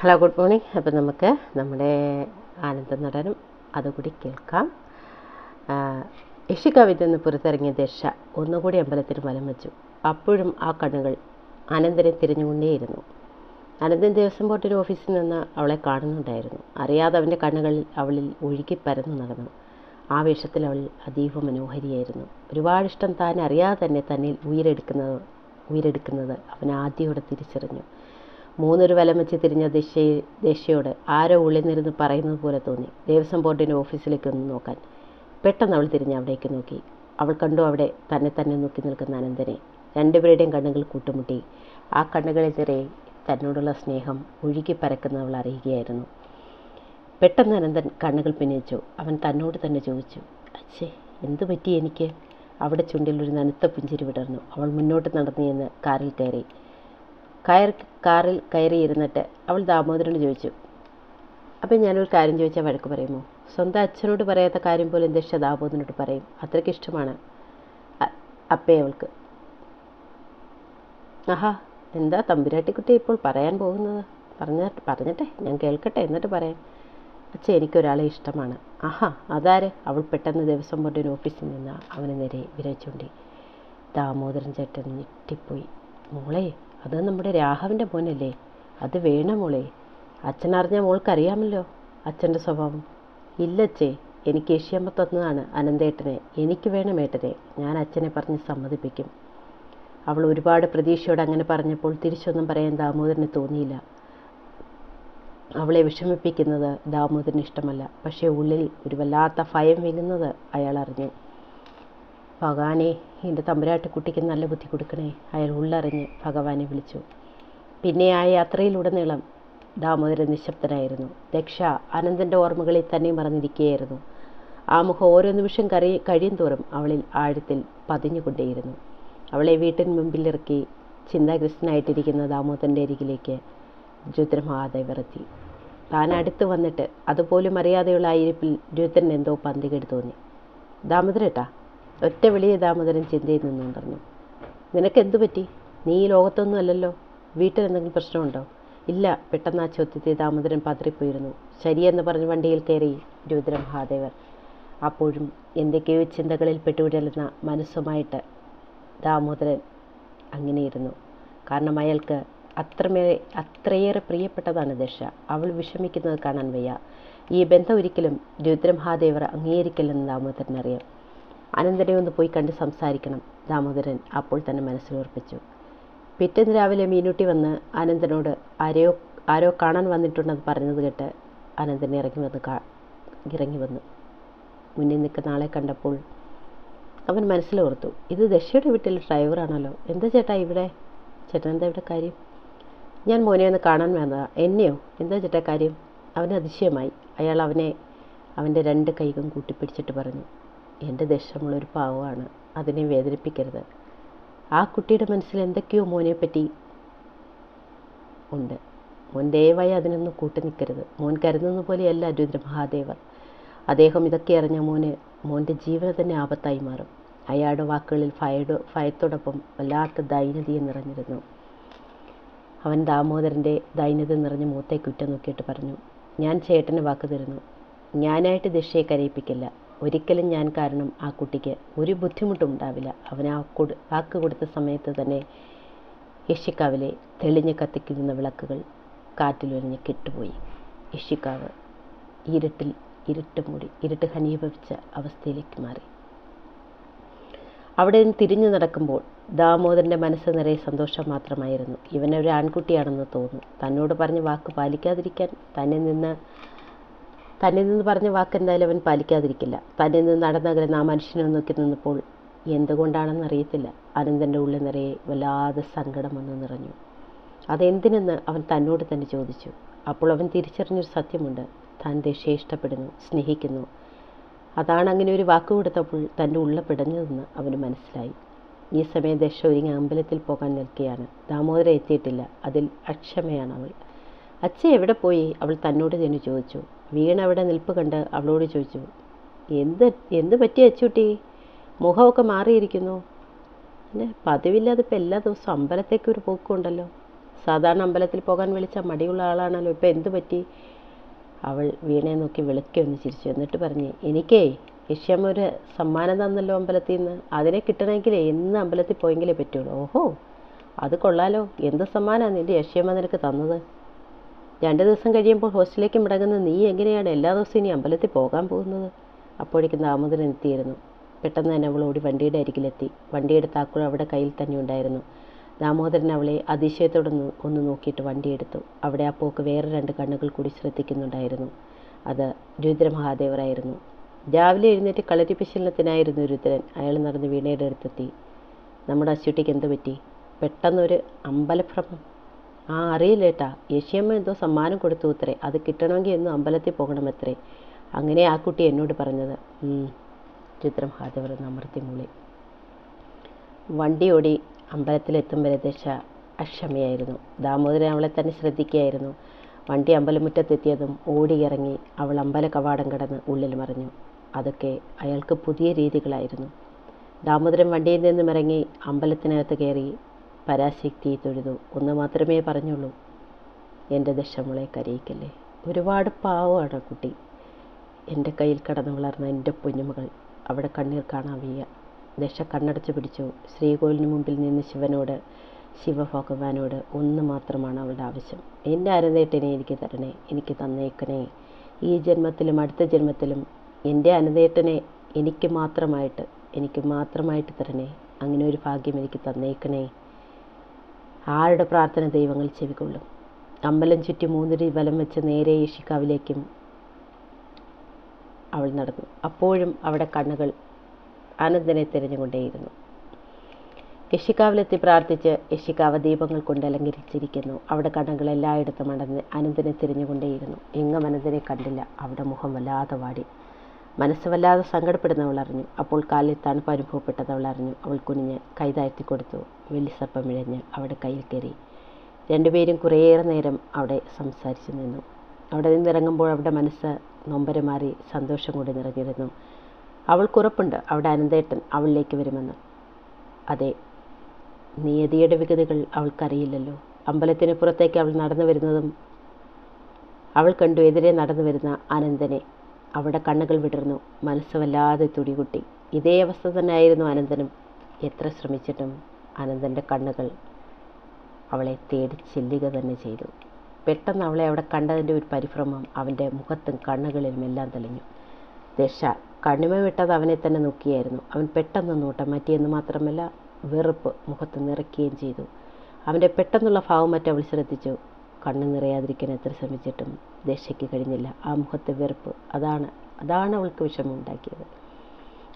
Hello, good morning. അപ്പം നമുക്ക് നമ്മുടെ ആനന്ദ നടനം അതുകൂടി കേൾക്കാം. യക്ഷിക്കാവിൽ നിന്ന് പുറത്തിറങ്ങിയ ദശ ഒന്നുകൂടി അമ്പലത്തിന് വലം വെച്ചു. അപ്പോഴും ആ കണ്ണുകൾ അനന്തനെ തിരിഞ്ഞുകൊണ്ടേയിരുന്നു. അനന്തൻ ദേവസ്വം ബോർഡിൻ്റെ ഓഫീസിൽ നിന്ന് അവളെ കാണുന്നുണ്ടായിരുന്നു. അറിയാതെ അവൻ്റെ കണ്ണുകളിൽ അവളിൽ ഒഴുകി പരന്നു നടന്നു. ആ വേഷത്തിൽ അവൾ അതീവ മനോഹരിയായിരുന്നു. ഒരുപാടിഷ്ടം താൻ അറിയാതെ തന്നെ തന്നിൽ ഉയരെടുക്കുന്നത് അവൻ ആദ്യയോടെ തിരിച്ചറിഞ്ഞു. മൂന്നൊരു വലം വെച്ച് തിരിഞ്ഞ ദേശയോട് ആരോ ഉള്ളിൽ പറയുന്നത് പോലെ തോന്നി ദേവസ്വം ബോർഡിൻ്റെ ഓഫീസിലേക്ക് ഒന്ന് നോക്കാൻ. പെട്ടെന്ന് അവൾ തിരിഞ്ഞ് അവിടേക്ക് നോക്കി. അവൾ കണ്ടു അവിടെ തന്നെ നോക്കി നിൽക്കുന്ന അനന്തനെ. രണ്ടുപേരുടെയും കണ്ണുകൾ കൂട്ടുമുട്ടി. ആ കണ്ണുകളിൽ നിറയെ തന്നോടുള്ള സ്നേഹം ഒഴുകി പരക്കുന്ന അവൾ അറിയുകയായിരുന്നു. പെട്ടെന്ന് അനന്തൻ കണ്ണുകൾ പിന്നിച്ചു. അവൻ തന്നോട് തന്നെ ചോദിച്ചു, അച്ഛേ, എന്തു പറ്റി എനിക്ക്? അവിടെ ചുണ്ടിൽ ഒരു നനുത്ത പുഞ്ചിരി വിടർന്നു. അവൾ മുന്നോട്ട് നടന്നു എന്ന് കാറിൽ കയറിയിരുന്നിട്ട് അവൾ ദാമോദരനോട് ചോദിച്ചു, അപ്പം ഞാനൊരു കാര്യം ചോദിച്ചാൽ വഴക്ക് പറയുമോ? സ്വന്തം അച്ഛനോട് പറയാത്ത കാര്യം പോലും ദശ ദാമോദരനോട് പറയും. അത്രയ്ക്ക് ഇഷ്ടമാണ് അപ്പേ അവൾക്ക്. ആഹാ, എന്താ തമ്പുരാട്ടിക്കുട്ടി ഇപ്പോൾ പറയാൻ പോകുന്നത്? പറഞ്ഞിട്ടെ, ഞാൻ കേൾക്കട്ടെ, എന്നിട്ട് പറയാം. അച്ഛൻ, എനിക്കൊരാളെ ഇഷ്ടമാണ്. ആഹാ, അതാര്? അവൾ പെട്ടെന്ന് ദേവസ്വം ബോർഡിൻ്റെ ഓഫീസിൽ നിന്ന് അവന് നേരെ വിരൽ ചൂണ്ടി. ദാമോദരൻ ചേട്ടൻ ഞെട്ടിപ്പോയി. മോളെ, അത് നമ്മുടെ രാഘവൻ്റെ മോനല്ലേ? അത് വേണ മോളെ. അച്ഛനറിഞ്ഞാൽ മോൾക്കറിയാമല്ലോ അച്ഛൻ്റെ സ്വഭാവം. ഇല്ലച്ചേ, എനിക്ക് യക്ഷിയമ്മ തന്നതാണ് അനന്തേട്ടനെ. എനിക്ക് വേണം ഏട്ടനെ. ഞാൻ അച്ഛനെ പറഞ്ഞ് സമ്മതിപ്പിക്കും. അവൾ ഒരുപാട് പ്രതീക്ഷയോടെ അങ്ങനെ പറഞ്ഞപ്പോൾ തിരിച്ചൊന്നും പറയാൻ ദാമോദരന് തോന്നിയില്ല. അവളെ വിഷമിപ്പിക്കുന്നത് ദാമോദരന് ഇഷ്ടമല്ല. പക്ഷേ ഉള്ളിൽ ഒരു വല്ലാത്ത ഭയം വിങ്ങുന്നത് അയാൾ അറിഞ്ഞു. ഭഗവാനെ, എൻ്റെ തമ്പുരാട്ടിക്കുട്ടിക്ക് നല്ല ബുദ്ധി കൊടുക്കണേ. അയാൾ ഉള്ളറിഞ്ഞ് ഭഗവാനെ വിളിച്ചു. പിന്നെ ആ യാത്രയിലുടനീളം ദാമോദരൻ നിശബ്ദനായിരുന്നു. ദക്ഷ അനന്തൻ്റെ ഓർമ്മകളിൽ തന്നെ മറന്നിരിക്കുകയായിരുന്നു. ആ മുഖം ഓരോ നിമിഷം കഴിയും തോറും അവളിൽ ആഴത്തിൽ പതിഞ്ഞുകൊണ്ടേയിരുന്നു. അവളെ വീട്ടിന് മുമ്പിലിറക്കി ചിന്താഗ്രസ്തനായിട്ടിരിക്കുന്ന ദാമോദരൻ്റെ അരികിലേക്ക് രുദ്രമഹാദേവർ എത്തി. താൻ അടുത്ത് വന്നിട്ട് അതുപോലും അറിയാതെയുള്ള ആ ഇരിപ്പിൽ രുദ്രൻ എന്തോ പന്തികേട് തോന്നി. ദാമോദരേട്ടാ, ഒറ്റ വിളിയെ ദാമോദരൻ ചിന്തയിൽ നിന്നുണർന്നു. നിനക്കെന്തു പറ്റി? നീ ഈ ലോകത്തൊന്നും അല്ലല്ലോ. വീട്ടിൽ എന്തെങ്കിലും പ്രശ്നമുണ്ടോ? ഇല്ല. പെട്ടെന്ന് ആ ചോദ്യത്തെ ദാമോദരൻ പതറിപ്പോയിരുന്നു. ശരിയെന്ന് പറഞ്ഞ് വണ്ടിയിൽ കയറി രുദ്രമഹാദേവർ. അപ്പോഴും എന്തൊക്കെയോ ചിന്തകളിൽ പെട്ടുവിടലുന്ന മനസ്സുമായിട്ട് ദാമോദരൻ അങ്ങനെയിരുന്നു. കാരണം അയാൾക്ക് അത്രയേറെ പ്രിയപ്പെട്ടതാണ് ദശ. അവൾ വിഷമിക്കുന്നത് കാണാൻ വയ്യ. ഈ ബന്ധം ഒരിക്കലും രുദ്രമഹാദേവർ അംഗീകരിക്കില്ലെന്ന് ദാമോദരനറിയാം. അനന്തനെ ഒന്ന് പോയി കണ്ട് സംസാരിക്കണം, ദാമോദരൻ അപ്പോൾ തന്നെ മനസ്സിലുറപ്പിച്ചു. പിറ്റേന്ന് രാവിലെ മീനുട്ടി വന്ന് അനന്തനോട് ആരോ കാണാൻ വന്നിട്ടുണ്ടെന്ന് പറഞ്ഞത് കേട്ട് അനന്തൻ ഇറങ്ങി വന്നു. മുന്നിൽ നിൽക്കുന്ന ആളെ കണ്ടപ്പോൾ അവൻ മനസ്സിലോർത്തു, ഇത് ദശയുടെ വീട്ടിലെ ഡ്രൈവറാണല്ലോ. എന്താ ചേട്ടാ ഇവിടെ? ചേട്ടൻ എന്താ ഇവിടെ കാര്യം? ഞാൻ മോനെ ഒന്ന് കാണാൻ വന്നതാ. എന്നെയോ? എന്താ ചേട്ടാ കാര്യം? അവന് അതിശയമായി. അയാൾ അവൻ്റെ രണ്ട് കൈകളും കൂട്ടിപ്പിടിച്ചിട്ട് പറഞ്ഞു, എൻ്റെ ദശമുള്ളൊരു പാവമാണ്. അതിനെ വേദനിപ്പിക്കരുത്. ആ കുട്ടിയുടെ മനസ്സിൽ എന്തൊക്കെയോ മോനെപ്പറ്റി ഉണ്ട്. മോൻ ദയവായി അതിനൊന്നും കൂട്ടുനിൽക്കരുത്. മോൻ കരുതുന്ന പോലെയല്ല രുദ്രമഹാദേവർ. അദ്ദേഹം ഇതൊക്കെ അറിഞ്ഞ മോൻ്റെ ജീവന് തന്നെ ആപത്തായി മാറും. അയാളുടെ വാക്കുകളിൽ ഭയത്തോടൊപ്പം വല്ലാത്ത ദൈന്യതയും നിറഞ്ഞിരുന്നു. അവൻ ദാമോദരൻ്റെ ദൈന്യത നിറഞ്ഞ മുഖത്തേക്ക് ഉറ്റുനോക്കിയിട്ട് പറഞ്ഞു, ഞാൻ ചേട്ടന് വാക്ക് തരുന്നു, ഞാനായിട്ട് ദശയെ കരയിപ്പിക്കില്ല. ഒരിക്കലും ഞാൻ കാരണം ആ കുട്ടിക്ക് ഒരു ബുദ്ധിമുട്ടും ഉണ്ടാവില്ല. അവൻ ആ വാക്ക് കൊടുത്ത സമയത്ത് തന്നെ യക്ഷിക്കാവിലെ തെളിഞ്ഞ് കത്തിക്കുന്ന വിളക്കുകൾ കാറ്റിലൊരിഞ്ഞ് കെട്ടുപോയി. യക്ഷിക്കാവ് ഇരുട്ട് ഘനീഭവിച്ച അവസ്ഥയിലേക്ക് മാറി. അവിടെ നിന്ന് തിരിഞ്ഞു നടക്കുമ്പോൾ ദാമോദരൻ്റെ മനസ്സ് നിറയെ സന്തോഷം മാത്രമായിരുന്നു. ഇവനൊരു ആൺകുട്ടിയാണെന്ന് തോന്നുന്നു. തന്നോട് പറഞ്ഞ വാക്ക് പാലിക്കാതിരിക്കാൻ തന്നിൽ നിന്ന് പറഞ്ഞ വാക്ക് എന്തായാലും അവൻ പാലിക്കാതിരിക്കില്ല. തന്നിൽ നിന്ന് നടന്നകലുന്ന ആ മനുഷ്യനെ നോക്കി നിന്നപ്പോൾ എന്തുകൊണ്ടാണെന്ന് അറിയത്തില്ല, അനന്തൻ്റെ ഉള്ളിൽ നിറയെ വല്ലാതെ സങ്കടം വന്നു നിറഞ്ഞു. അതെന്തിനെന്ന് അവൻ തന്നോട് തന്നെ ചോദിച്ചു. അപ്പോൾ അവൻ തിരിച്ചറിഞ്ഞൊരു സത്യമുണ്ട്. താൻ ദശയെ ഇഷ്ടപ്പെടുന്നു, സ്നേഹിക്കുന്നു. അതാണ് അങ്ങനെ ഒരു വാക്ക് കൊടുത്തപ്പോൾ തൻ്റെ ഉള്ള പിടഞ്ഞതെന്ന് അവന് മനസ്സിലായി. ഈ സമയം ദശ ഒരുങ്ങി അമ്പലത്തിൽ പോകാൻ നിൽക്കുകയാണ്. ദാമോദരൻ എത്തിയിട്ടില്ല. അതിൽ അക്ഷമയാണ് അവൾ. അച്ഛൻ എവിടെ പോയി? അവൾ തന്നോട് തന്നെ ചോദിച്ചു. വീണ അവിടെ നിൽപ്പ് കണ്ട് അവളോട് ചോദിച്ചു, എന്ത് പറ്റി അച്ചൂട്ടി? മുഖമൊക്കെ മാറിയിരിക്കുന്നു. പിന്നെ പതിവില്ലാതെ ഇപ്പം എല്ലാ ദിവസവും അമ്പലത്തേക്ക് ഒരു പോക്കുണ്ടല്ലോ. സാധാരണ അമ്പലത്തിൽ പോകാൻ വിളിച്ചാൽ മടിയുള്ള ആളാണല്ലോ, ഇപ്പം എന്തു പറ്റി? അവൾ വീണയെ നോക്കി വെളുക്കെ ഒന്ന് ചിരിച്ചു. എന്നിട്ട് പറഞ്ഞ്, എനിക്കേ യശ്യാമ്മ ഒരു സമ്മാനം തന്നല്ലോ അമ്പലത്തിൽ നിന്ന്. അതിനെ കിട്ടണമെങ്കിലേ എന്ന് അമ്പലത്തിൽ പോയെങ്കിലേ പറ്റുള്ളൂ. ഓഹോ, അത് കൊള്ളാലോ. എന്ത് സമ്മാനമാണ് നിൻ്റെ യശ്യാമ്മ നിനക്ക് തന്നത്? 2 ദിവസം കഴിയുമ്പോൾ ഹോസ്റ്റലിലേക്ക് മടങ്ങുന്ന നീ എങ്ങനെയാണ് എല്ലാ ദിവസവും ഇനി അമ്പലത്തിൽ പോകാൻ പോകുന്നത്? അപ്പോഴേക്കും ദാമോദരൻ എത്തിയിരുന്നു. പെട്ടെന്ന് തന്നെ അവൾ ഓടി വണ്ടിയുടെ അരികിലെത്തി. വണ്ടിയുടെ താക്കോൽ അവിടെ കയ്യിൽ തന്നെ ഉണ്ടായിരുന്നു. ദാമോദരൻ അവളെ അതിശയത്തോടെ ഒന്ന് നോക്കിയിട്ട് വണ്ടിയെടുത്തു. അവിടെ ആ പോക്ക് വേറെ 2 കണ്ണുകൾ കൂടി ശ്രദ്ധിക്കുന്നുണ്ടായിരുന്നു. അത് രുദ്രമഹാദേവറായിരുന്നു. രാവിലെ എഴുന്നേറ്റ് കളരി പരിശീലനത്തിനായിരുന്നു രുദ്രൻ. അയാൾ നടന്ന് വീണയുടെ അടുത്തെത്തി. നമ്മുടെ അശ്വട്ടിക്ക് എന്ത് പറ്റി? പെട്ടെന്നൊരു അമ്പലഭ്രമം. അറിയില്ലേട്ടാ, യശ്യമ്മ എന്തോ സമ്മാനം കൊടുത്തു അത്രേ. അത് കിട്ടണമെങ്കിൽ എന്നും അമ്പലത്തിൽ പോകണമത്രേ. അങ്ങനെ ആ കുട്ടി എന്നോട് പറഞ്ഞത്. രുദ്രമഹാദേവർ അമർത്തി മൂളി. വണ്ടി ഓടി അമ്പലത്തിലെത്തും വരെ ദശ അക്ഷമയായിരുന്നു. ദാമോദരൻ അവളെ തന്നെ ശ്രദ്ധിക്കുകയായിരുന്നു. വണ്ടി അമ്പലമുറ്റത്തെത്തിയതും ഓടിയിറങ്ങി അവൾ അമ്പല കവാടം കടന്ന് ഉള്ളിൽ മറിഞ്ഞു. അതൊക്കെ അയാൾക്ക് പുതിയ രീതികളായിരുന്നു. ദാമോദരൻ വണ്ടിയിൽ നിന്നും ഇറങ്ങി അമ്പലത്തിനകത്ത് കയറി പരാശക്തിയെ തൊഴുതു. ഒന്ന് മാത്രമേ പറഞ്ഞുള്ളൂ, എൻ്റെ ദശമോളെ കരയിക്കല്ലേ. ഒരുപാട് പാവമാണ് കുട്ടി. എൻ്റെ കയ്യിൽ കടന്നു വളർന്ന എൻ്റെ പൊന്നുമകൾ. അവിടെ കണ്ണീർ കാണാൻ വയ്യ. ദശ കണ്ണടച്ചു പിടിച്ചു. ശ്രീകോവിലിന് മുമ്പിൽ നിന്ന് ശിവഭഗവാനോട് ഒന്ന് മാത്രമാണ് അവളുടെ ആവശ്യം. എൻ്റെ അനന്തേട്ടനെ എനിക്ക് തരണേ, എനിക്ക് തന്നേക്കണേ. ഈ ജന്മത്തിലും അടുത്ത ജന്മത്തിലും എൻ്റെ അനന്തേട്ടനെ എനിക്ക് മാത്രമായിട്ട് തരണേ. അങ്ങനെ ഒരു ഭാഗ്യം എനിക്ക് തന്നേക്കണേ. ആരുടെ പ്രാർത്ഥന ദൈവങ്ങൾ ചെവികൊള്ളും. അമ്പലം ചുറ്റി 3 വലം വെച്ച് നേരെ യക്ഷിക്കാവിലേക്കും അവൾ നടന്നു. അപ്പോഴും അവിടെ കണ്ണുകൾ അനന്തനെ തിരഞ്ഞുകൊണ്ടേയിരുന്നു. യക്ഷിക്കാവിലെത്തി പ്രാർത്ഥിച്ച് യക്ഷിക്കാവ് ദീപങ്ങൾ കൊണ്ട് അലങ്കരിച്ചിരിക്കുന്നു. അവിടെ കണ്ണുകൾ എല്ലായിടത്തും അനന്തനെ തിരിഞ്ഞുകൊണ്ടേയിരുന്നു. എങ്ങും അനന്തനെ കണ്ടില്ല. അവിടെ മുഖം വല്ലാതെ വാടി. മനസ്സ് വല്ലാതെ സങ്കടപ്പെടുന്നവൾ അറിഞ്ഞു. അപ്പോൾ കാലിൽ തണുപ്പ് അനുഭവപ്പെട്ടത് അറിഞ്ഞു. അവൾ കുനിഞ്ഞ് കൈ താഴ്ത്തി കൊടുത്തു. വെള്ളിസർപ്പം ഇഴഞ്ഞ് അവിടെ കയ്യിൽ കയറി. 2 പേരും കുറേയേറെ നേരം അവിടെ സംസാരിച്ചു നിന്നു. അവിടെ നിന്നിറങ്ങുമ്പോൾ അവിടെ മനസ്സ് നൊമ്പരമാറി സന്തോഷം കൊണ്ട് നിറഞ്ഞിരുന്നു. അവൾക്കുറപ്പുണ്ട് അവിടെ അനന്തേട്ടൻ അവളിലേക്ക് വരുമെന്ന്. അതെ, നിയതിയുടെ വിഗതികൾ അവൾക്കറിയില്ലല്ലോ. അമ്പലത്തിന് പുറത്തേക്ക് അവൾ നടന്നു വരുന്നതും അവൾ കണ്ടു എതിരെ നടന്നു വരുന്ന അനന്തനെ. അവിടെ കണ്ണുകൾ വിടർന്നു. മനസ്സ് വല്ലാതെ തുടികുട്ടി. ഇതേ അവസ്ഥ തന്നെയായിരുന്നു അനന്തനും. എത്ര ശ്രമിച്ചിട്ടും അനന്തൻ്റെ കണ്ണുകൾ അവളെ തേടി ചെല്ലുക തന്നെ ചെയ്തു. പെട്ടെന്ന് അവളെ അവിടെ കണ്ടതിൻ്റെ ഒരു പരിഭ്രമം അവൻ്റെ മുഖത്തും കണ്ണുകളിലും എല്ലാം തെളിഞ്ഞു. ദശ കണ്ണിമ വിട്ടത് അവനെ തന്നെ നോക്കിയായിരുന്നു. അവൻ പെട്ടെന്ന് നോട്ടം മാറ്റിയെന്ന് മാത്രമല്ല, വെറുപ്പ് മുഖത്ത് നിറയ്ക്കുകയും ചെയ്തു. അവൻ്റെ പെട്ടെന്നുള്ള ഭാവം മറ്റവൾ ശ്രദ്ധിച്ചു. കണ്ണ് നിറയാതിരിക്കാൻ എത്ര ശ്രമിച്ചിട്ടും ദശയ്ക്ക് കഴിഞ്ഞില്ല. ആ മുഖത്തെ വെറുപ്പ്, അതാണ് അവൾക്ക് വിഷമം ഉണ്ടാക്കിയത്.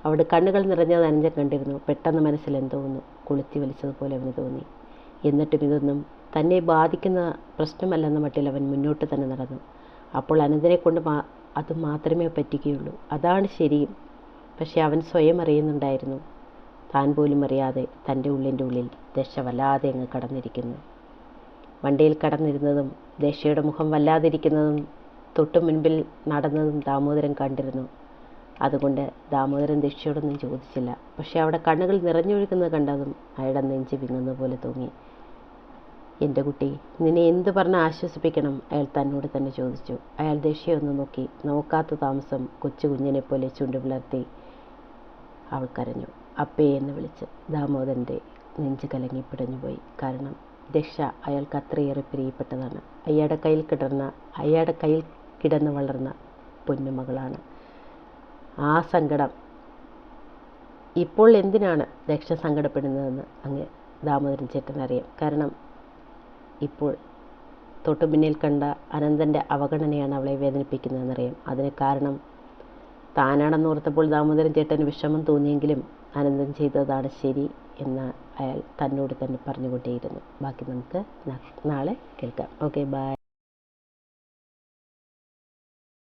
അവിടെ കണ്ണുകൾ നിറഞ്ഞത് അനന്തൻ കണ്ടിരുന്നു. പെട്ടെന്ന് മനസ്സിൽ എന്തോ ഒന്ന് കൊളുത്തി വലിച്ചതുപോലെ അവന് തോന്നി. എന്നിട്ടും ഇതൊന്നും തന്നെ ബാധിക്കുന്ന പ്രശ്നമല്ലെന്ന മട്ടിൽ അവൻ മുന്നോട്ട് തന്നെ നടന്നു. അപ്പോൾ അനന്തനെ കൊണ്ട് അത് മാത്രമേ പറ്റുകയുള്ളൂ. അതാണ് ശരിയും. പക്ഷെ അവൻ സ്വയം അറിയുന്നുണ്ടായിരുന്നു, താൻ പോലും അറിയാതെ തൻ്റെ ഉള്ളിൻ്റെ ഉള്ളിൽ ദശ വല്ലാതെ അങ്ങ് കടന്നിരിക്കുന്നു. വണ്ടിയിൽ കടന്നിരുന്നതും ദശയുടെ മുഖം വല്ലാതിരിക്കുന്നതും തൊട്ടു മുൻപിൽ നടന്നതും ദാമോദരൻ കണ്ടിരുന്നു. അതുകൊണ്ട് ദാമോദരൻ ദശയോടൊന്നും ചോദിച്ചില്ല. പക്ഷെ അവിടെ കണ്ണുകൾ നിറഞ്ഞൊഴുക്കുന്നത് കണ്ടതും അയാളുടെ നെഞ്ച് വിങ്ങുന്ന പോലെ തോന്നി. എൻ്റെ കുട്ടി, നിന്നെ എന്തു പറഞ്ഞ് ആശ്വസിപ്പിക്കണം? അയാൾ തന്നോട് തന്നെ ചോദിച്ചു. അയാൾ ദശയെ ഒന്ന് നോക്കി. നോക്കാത്ത താമസം കൊച്ചു കുഞ്ഞിനെ പോലെ ചുണ്ടു പിളർത്തി അവൾ കരഞ്ഞു. അപ്പേ എന്ന് വിളിച്ച് ദാമോദരൻ്റെ നെഞ്ച് കലങ്ങി പിടഞ്ഞുപോയി. കാരണം ദശ അയാൾക്ക് അത്രയേറെ പ്രിയപ്പെട്ടതാണ്. അയാളുടെ കയ്യിൽ കിടന്ന് വളർന്ന പൊന്നുമകളാണ്. ആ സങ്കടം ഇപ്പോൾ എന്തിനാണ് ദക്ഷ സങ്കടപ്പെടുന്നതെന്ന് അങ്ങ് ദാമോദരൻ ചേട്ടനറിയാം. കാരണം ഇപ്പോൾ തൊട്ടു പിന്നിൽ കണ്ട അനന്തൻ്റെ അവഗണനയാണ് അവളെ വേദനിപ്പിക്കുന്നതെന്നറിയാം. അതിന് കാരണം താനാണെന്നോർത്തപ്പോൾ ദാമോദരൻ ചേട്ടന് വിഷമം തോന്നിയെങ്കിലും അനന്തൻ ചെയ്തതാണ് ശരി എന്ന് അയാൾ തന്നോട് തന്നെ പറഞ്ഞുകൊണ്ടേയിരുന്നു. ബാക്കി നമുക്ക് നാളെ കേൾക്കാം. Okay, by.